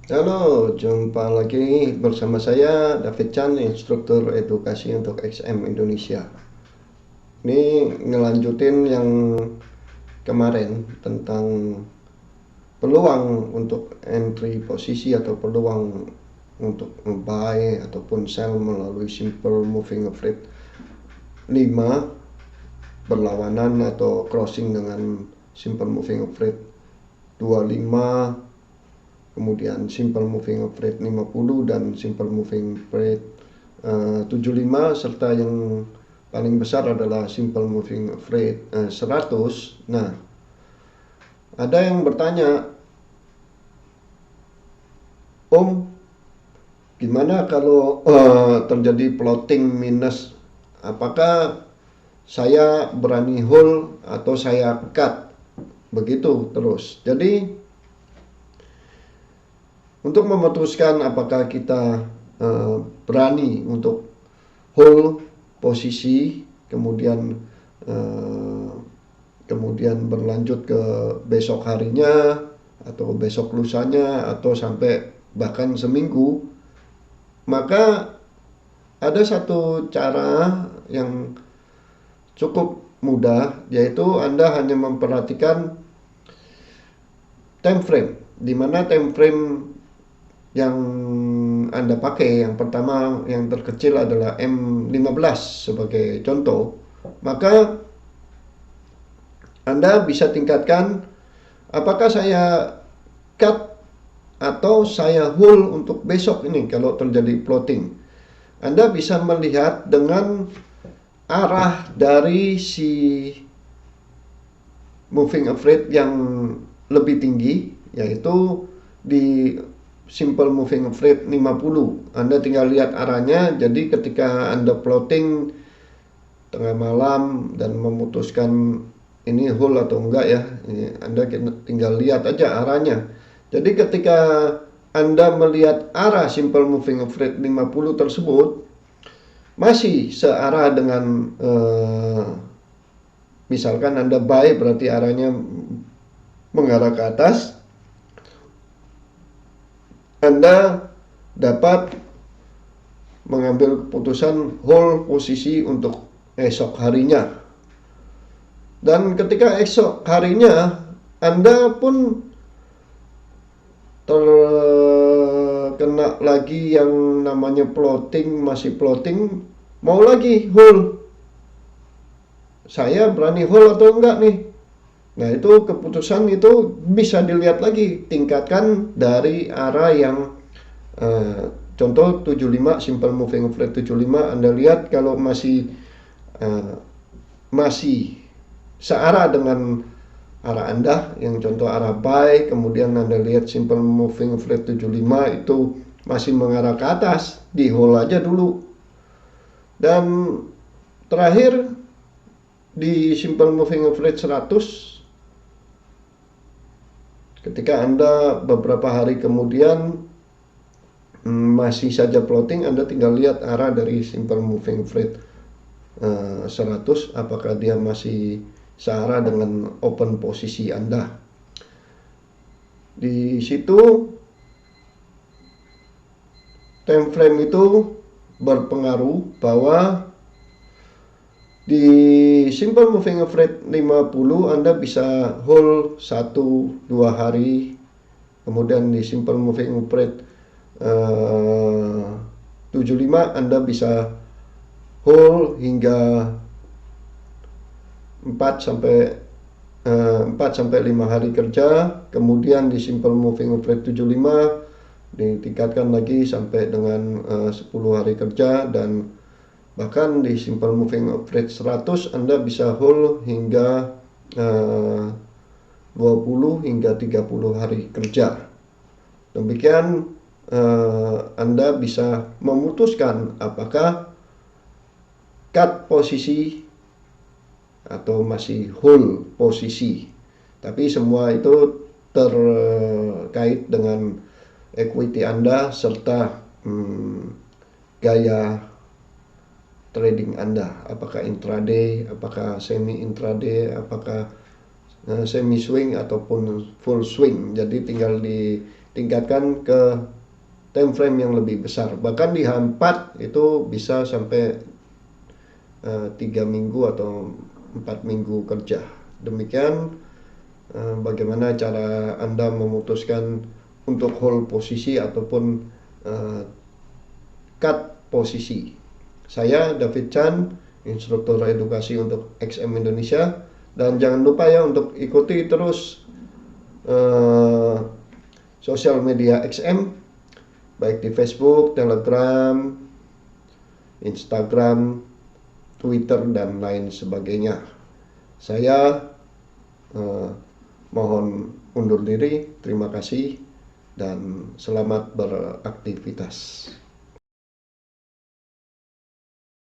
Halo, jumpa lagi bersama saya David Chan, instruktur edukasi untuk XM Indonesia. Ini ngelanjutin yang kemarin tentang peluang untuk entry posisi atau peluang untuk buy ataupun sell melalui simple moving average 5 berlawanan atau crossing dengan simple moving average 25, kemudian simple moving average 50 dan simple moving average 75, serta yang paling besar adalah simple moving average 100. Nah, ada yang bertanya, Om, gimana kalau terjadi plotting minus? Apakah saya berani hold atau saya cut? Begitu terus. Jadi untuk memutuskan apakah kita berani untuk hold posisi, kemudian berlanjut ke besok harinya atau besok lusanya atau sampai bahkan seminggu, maka ada satu cara yang cukup mudah, yaitu Anda hanya memperhatikan time frame, di mana time frame yang Anda pakai, yang pertama yang terkecil adalah M15 sebagai contoh, maka Anda bisa tingkatkan apakah saya cut atau saya hold untuk besok ini kalau terjadi plotting. Anda bisa melihat dengan arah dari si moving average yang lebih tinggi, yaitu di simple moving average 50. Anda tinggal lihat arahnya, jadi ketika Anda plotting tengah malam dan memutuskan ini hold atau enggak ya, Anda tinggal lihat aja arahnya. Jadi ketika Anda melihat arah simple moving average 50 tersebut masih searah dengan misalkan Anda buy, berarti arahnya mengarah ke atas, Anda dapat mengambil keputusan hold posisi untuk esok harinya. Dan ketika esok harinya Anda pun terkena lagi yang namanya plotting, masih plotting, mau lagi hold. Saya berani hold atau enggak nih? Nah, itu keputusan itu bisa dilihat lagi, tingkatkan dari arah yang contoh 75, simple moving average 75, Anda lihat kalau masih searah dengan arah Anda, yang contoh arah buy, kemudian Anda lihat simple moving average 75 itu masih mengarah ke atas, di hold aja dulu. Dan terakhir di simple moving average 100, ketika Anda beberapa hari kemudian masih saja plotting, Anda tinggal lihat arah dari simple moving average 100, apakah dia masih searah dengan open posisi Anda. Di situ time frame itu berpengaruh, bahwa di simple moving average 50 Anda bisa hold 1-2 hari, kemudian di simple moving average 75 Anda bisa hold hingga 4 sampai 5 hari kerja, kemudian di simple moving average 75 ditingkatkan lagi sampai dengan 10 hari kerja, dan bahkan di simple moving average 100 Anda bisa hold hingga 20 hingga 30 hari kerja. Demikian Anda bisa memutuskan apakah cut posisi atau masih hold posisi. Tapi semua itu terkait dengan equity Anda serta gaya trading Anda, apakah intraday, apakah semi intraday, apakah semi swing ataupun full swing. Jadi tinggal tingkatkan ke time frame yang lebih besar. Bahkan di H4 itu bisa sampai 3 minggu atau 4 minggu kerja. Demikian bagaimana cara Anda memutuskan untuk hold posisi ataupun cut posisi. Saya David Chan, instruktur edukasi untuk XM Indonesia, dan jangan lupa ya untuk ikuti terus sosial media XM, baik di Facebook, Telegram, Instagram, Twitter, dan lain sebagainya. Saya mohon undur diri, terima kasih, dan selamat beraktivitas.